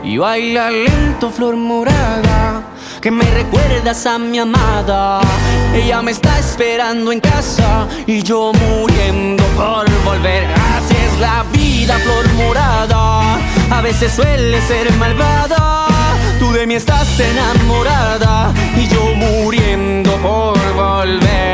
Y baila lento, flor morada, que me recuerdas a mi amada. Ella me está esperando en casa y yo muriendo por volver. Así es la vida, flor morada, a veces suele ser malvada. Tú de mí estás enamorada y yo muriendo por volver.